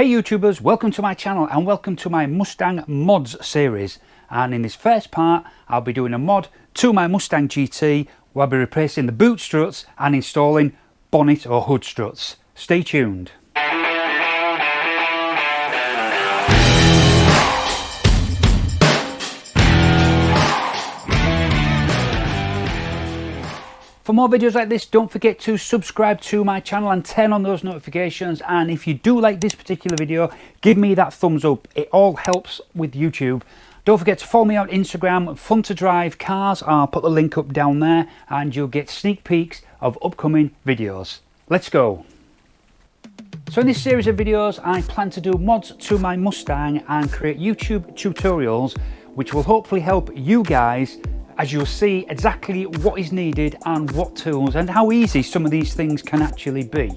Hey YouTubers, welcome to my channel and welcome to my Mustang mods series. And in this first part I'll be doing a mod to my Mustang GT where I'll be replacing the boot struts and installing bonnet or hood struts. Stay tuned. For more videos like this, don't forget to subscribe to my channel and turn on those notifications. And if you do like this particular video, give me that thumbs up. It all helps with YouTube. Don't forget to follow me on Instagram, Fun to Drive Cars. I'll put the link up down there and you'll get sneak peeks of upcoming videos. Let's go. So in this series of videos, I plan to do mods to my Mustang and create YouTube tutorials, which will hopefully help you guys as you'll see exactly what is needed and what tools and how easy some of these things can actually be.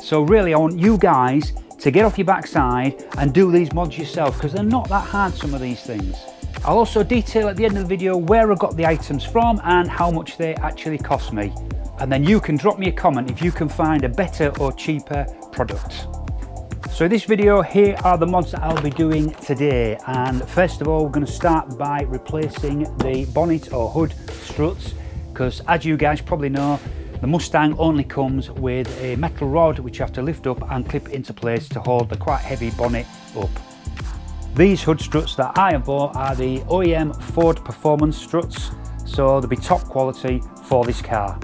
So really I want you guys to get off your backside and do these mods yourself, because they're not that hard, some of these things. I'll also detail at the end of the video where I got the items from and how much they actually cost me. And then you can drop me a comment if you can find a better or cheaper product. So in this video, here are the mods that I'll be doing today. And first of all, we're going to start by replacing the bonnet or hood struts, because as you guys probably know, the Mustang only comes with a metal rod which you have to lift up and clip into place to hold the quite heavy bonnet up. These hood struts that I have bought are the OEM Ford Performance struts, so they'll be top quality for this car.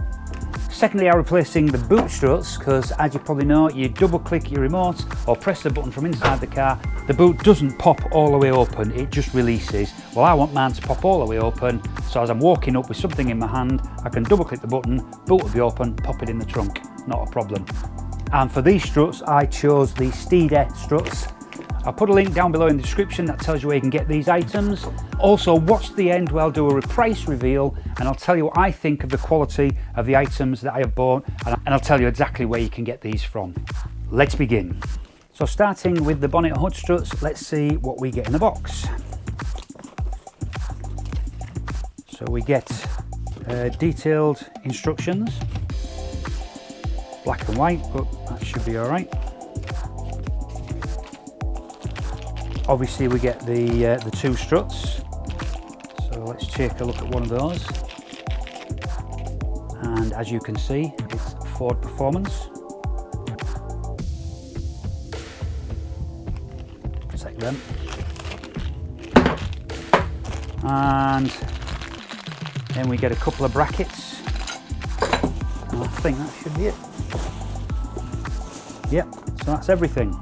Secondly, I'm replacing the boot struts because, as you probably know, you double click your remote or press the button from inside the car, the boot doesn't pop all the way open, it just releases. Well, I want mine to pop all the way open, so as I'm walking up with something in my hand, I can double click the button, boot will be open, pop it in the trunk, not a problem. And for these struts, I chose the Steeda struts. I'll put a link down below in the description that tells you where you can get these items. Also, watch the end where I'll do a price reveal and I'll tell you what I think of the quality of the items that I have bought, and I'll tell you exactly where you can get these from. Let's begin. So starting with the bonnet hood struts, let's see what we get in the box. So we get detailed instructions, black and white, but that should be all right. Obviously we get the two struts, so let's take a look at one of those. And as you can see, it's Ford Performance. Protect them. And then we get a couple of brackets. And I think that should be it. Yep, so that's everything.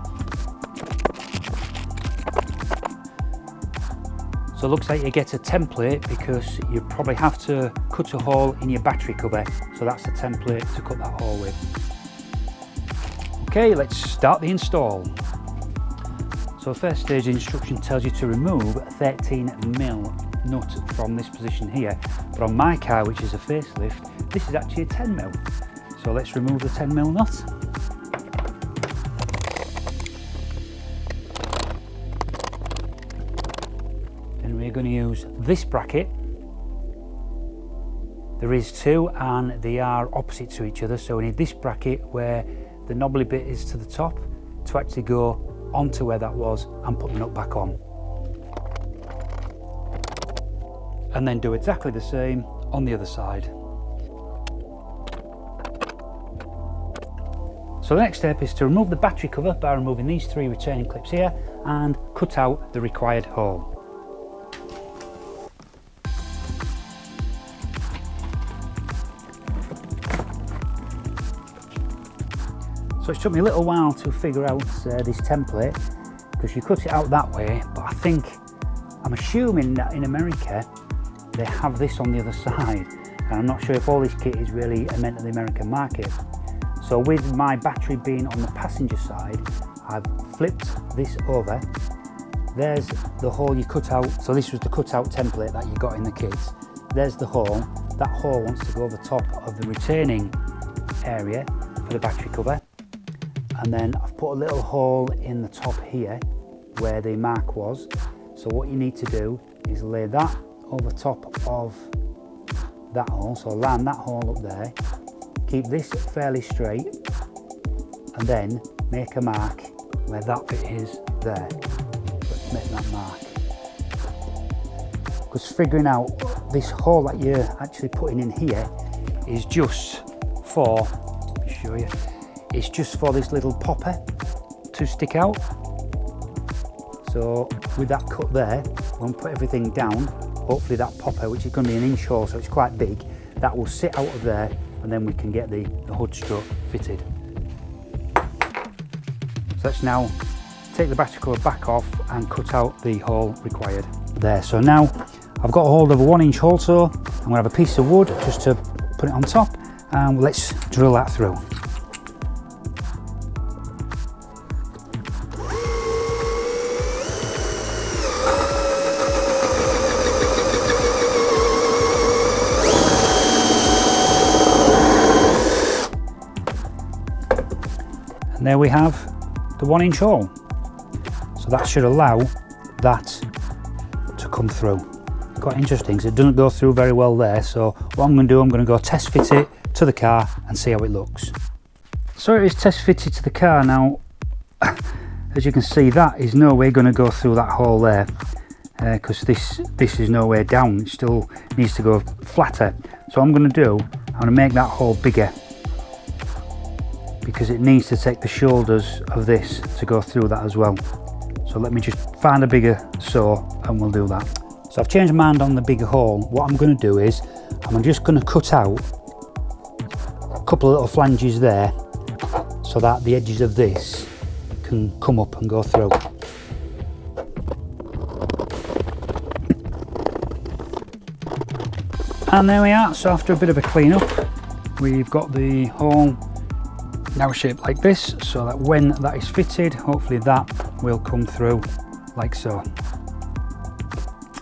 So it looks like you get a template because you probably have to cut a hole in your battery cover. So that's the template to cut that hole with. Okay, let's start the install. So first stage instruction tells you to remove a 13mm nut from this position here. But on my car, which is a facelift, this is actually a 10mm. So let's remove the 10mm nut. We're going to use this bracket. There is two and they are opposite to each other, so we need this bracket where the knobbly bit is to the top to actually go onto where that was and put the nut back on. And then do exactly the same on the other side. So the next step is to remove the battery cover by removing these three retaining clips here and cut out the required hole. So it took me a little while to figure out this template, because you cut it out that way, but I'm assuming that in America they have this on the other side, and I'm not sure if all this kit is really meant for the American market. So with my battery being on the passenger side, I've flipped this over. There's the hole you cut out, so this was the cut out template that you got in the kit. There's the hole. That hole wants to go over the top of the retaining area for the battery cover. And then I've put a little hole in the top here where the mark was. So what you need to do is lay that over top of that hole, so line that hole up there, keep this fairly straight and then make a mark where that bit is there. Let's make that mark. Because figuring out this hole that you're actually putting in here is just for, let me show you, it's just for this little popper to stick out. So with that cut there, when we put everything down, hopefully that popper, which is going to be an inch hole, so it's quite big, that will sit out of there, and then we can get the hood strut fitted. So let's now take the battery cover back off and cut out the hole required. There, so now I've got a hold of a 1-inch hole saw. I'm going to have a piece of wood just to put it on top, and let's drill that through. And there we have the 1-inch hole. So that should allow that to come through. Quite interesting because it doesn't go through very well there. So what I'm going to do, I'm going to go test fit it to the car and see how it looks. So it is test fitted to the car now. As you can see, that is no way going to go through that hole there, because this is no way down. It still needs to go flatter. So what I'm going to do, I'm going to make that hole bigger, because it needs to take the shoulders of this to go through that as well. So let me just find a bigger saw and we'll do that. So I've changed my mind on the bigger hole. What I'm going to do is I'm just going to cut out a couple of little flanges there so that the edges of this can come up and go through. And there we are. So after a bit of a clean up, we've got the hole now shaped like this, so that when that is fitted, hopefully that will come through like so.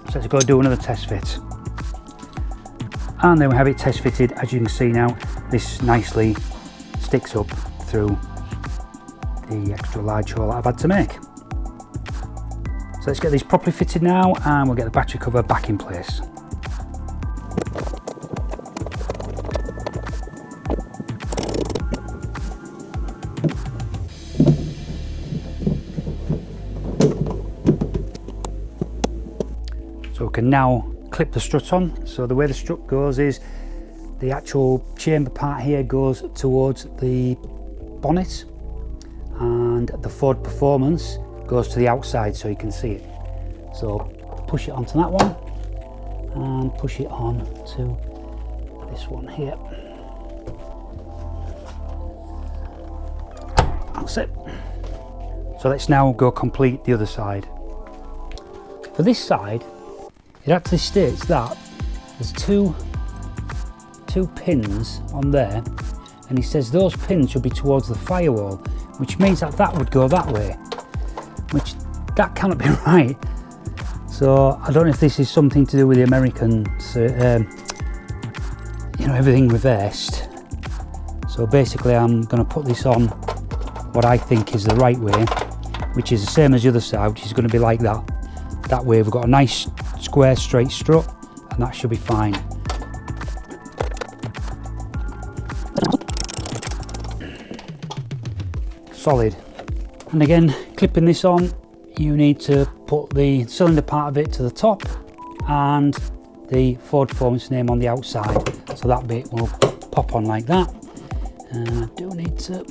So let's go do another test fit. And then we have it test fitted. As you can see now, this nicely sticks up through the extra large hole that I've had to make. So let's get these properly fitted now, and we'll get the battery cover back in place. So we can now clip the strut on. So the way the strut goes is the actual chamber part here goes towards the bonnet, and the Ford Performance goes to the outside so you can see it. So push it onto that one and push it on to this one here. That's it. So let's now go complete the other side. For this side, it actually states that there's two pins on there, and he says those pins should be towards the firewall, which means that that would go that way, which that cannot be right. So I don't know if this is something to do with the American, you know, everything reversed. So basically I'm going to put this on what I think is the right way, which is the same as the other side, which is going to be like that. That way we've got a nice square straight strut, and that should be fine. Solid. And again, clipping this on, you need to put the cylinder part of it to the top and the Ford Performance name on the outside, so that bit will pop on like that. And I do need to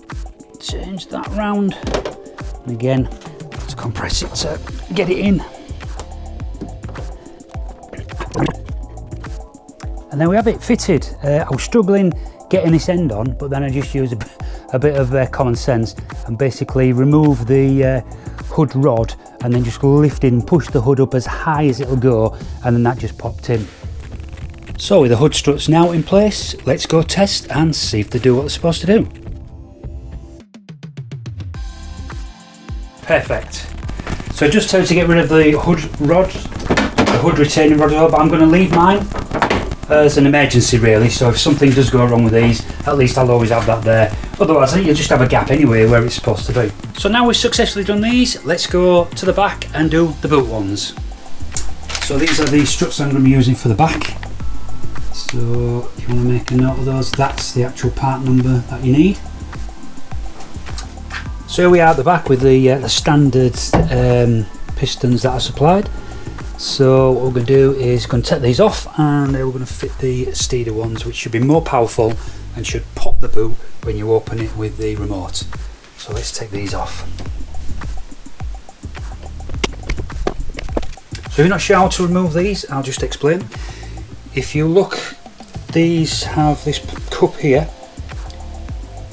change that round, and again let's compress it to get it in. And then we have it fitted. I was struggling getting this end on, but then I just used a bit of common sense and basically remove the hood rod and then just lift in and push the hood up as high as it'll go, and then that just popped in. So with the hood struts now in place, let's go test and see if they do what they're supposed to do. Perfect. So just time to get rid of the hood rod, the hood retaining rod, but I'm going to leave mine as an emergency really, so if something does go wrong with these, at least I'll always have that there. Otherwise I think you'll just have a gap anyway where it's supposed to be. So now we've successfully done these, let's go to the back and do the boot ones. So these are the struts I'm going to be using for the back. So if you want to make a note of those, that's the actual part number that you need. So here we are at the back with the standard pistons that are supplied. So what we're going to do is going to take these off, and we're going to fit the Steeda ones, which should be more powerful and should pop the boot when you open it with the remote. So let's take these off. So if you're not sure how to remove these, I'll just explain. If you look, these have this cup here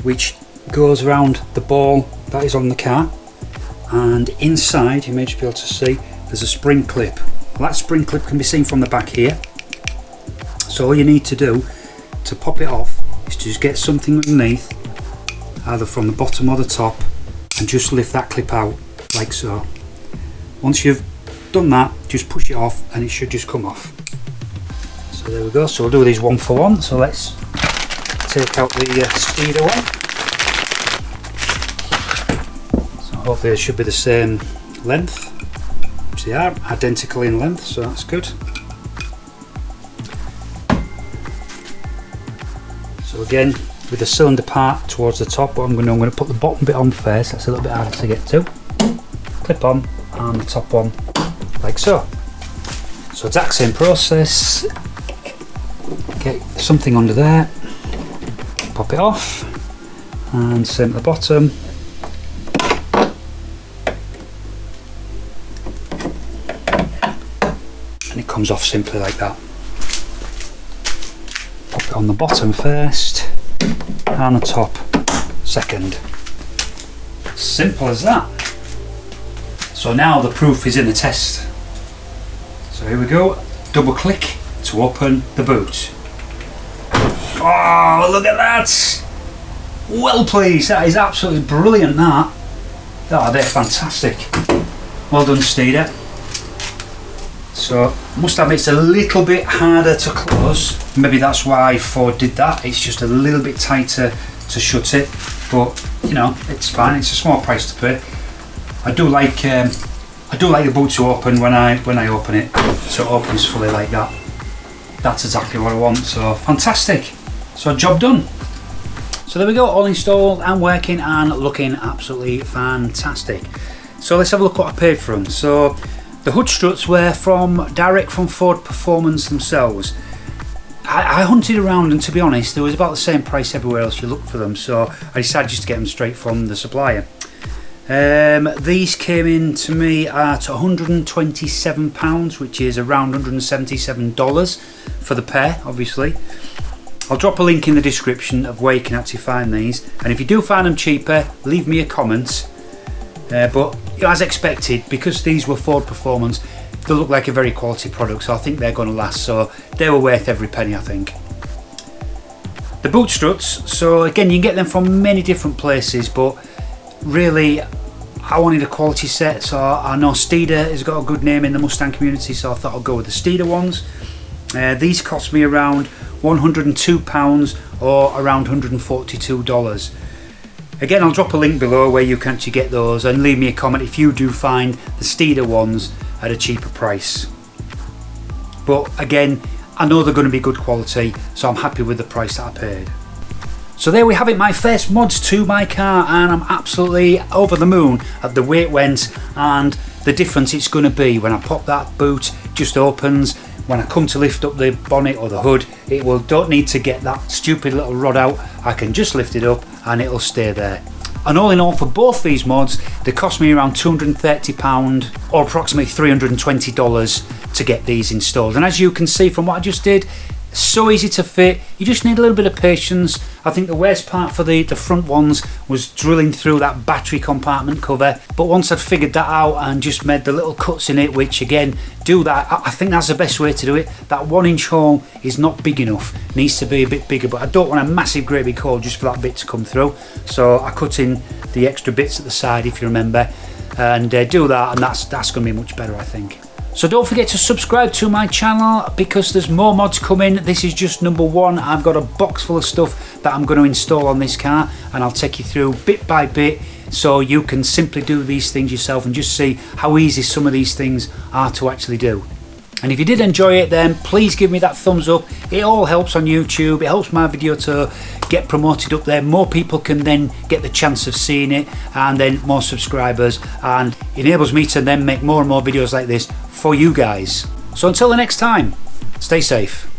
which goes around the ball that is on the car, and inside, you may just be able to see, there's a spring clip. Well, that spring clip can be seen from the back here. So all you need to do to pop it off is to just get something underneath, either from the bottom or the top, and just lift that clip out like so. Once you've done that, just push it off and it should just come off. So there we go. So we'll do these one for one. So let's take out the Steeda one. So hopefully they should be the same length, which they are, identical in length, so that's good. So again, with the cylinder part towards the top, what I'm going to put the bottom bit on first. That's a little bit harder to get to. Clip on, and the top one like so. So exact same process. Get something under there, pop it off, and same at the bottom. And it comes off simply like that. Pop it on the bottom first, and the top second. Simple as that. So now the proof is in the test. So here we go, double click to open the boot. Oh, look at that! Well pleased, that is absolutely brilliant, that. Oh, they're fantastic. Well done, Steeda. So, must admit it's a little bit harder to close. Maybe that's why Ford did that. It's just a little bit tighter to shut it, but you know, it's fine. It's a small price to pay. I do like the boot to open when I open it, so it opens fully like that. That's exactly what I want. So fantastic. So job done. So there we go, all installed and working and looking absolutely fantastic. So let's have a look what I paid for them. So the hood struts were direct from Ford Performance themselves. I hunted around, and to be honest, there was about the same price everywhere else you looked for them, so I decided just to get them straight from the supplier. These came in to me at £127, which is around $177 for the pair, obviously. I'll drop a link in the description of where you can actually find these, and if you do find them cheaper, leave me a comment. But you know, as expected, because these were Ford Performance, they look like a very quality product, so I think they're going to last, so they were worth every penny, I think. The boot struts, so again, you can get them from many different places, but really I wanted a quality set, so I know Steeda has got a good name in the Mustang community, so I thought I'd go with the Steeda ones. These cost me around £102 or around $142. Again, I'll drop a link below where you can actually get those, and leave me a comment if you do find the Steeda ones at a cheaper price. But again, I know they're going to be good quality, so I'm happy with the price that I paid. So there we have it, my first mods to my car, and I'm absolutely over the moon at the way it went and the difference it's going to be when I pop that boot. Just opens. When I come to lift up the bonnet or the hood, it don't need to get that stupid little rod out. I can just lift it up and it'll stay there. And all in all, for both these mods, they cost me around £230 or approximately $320 to get these installed. And as you can see from what I just did, so easy to fit. You just need a little bit of patience. I think the worst part for the front ones was drilling through that battery compartment cover, but once I'd figured that out and just made the little cuts in it, which again, do that, I think that's the best way to do it. That 1-inch hole is not big enough, it needs to be a bit bigger, but I don't want a massive great big hole just for that bit to come through, so I cut in the extra bits at the side, if you remember, and do that, and that's going to be much better, I think. So don't forget to subscribe to my channel because there's more mods coming. This is just number one. I've got a box full of stuff that I'm going to install on this car, and I'll take you through bit by bit so you can simply do these things yourself and just see how easy some of these things are to actually do. And if you did enjoy it, then please give me that thumbs up. It all helps on YouTube. It helps my video to get promoted up there. More people can then get the chance of seeing it, and then more subscribers, and enables me to then make more and more videos like this for you guys. So until the next time, stay safe.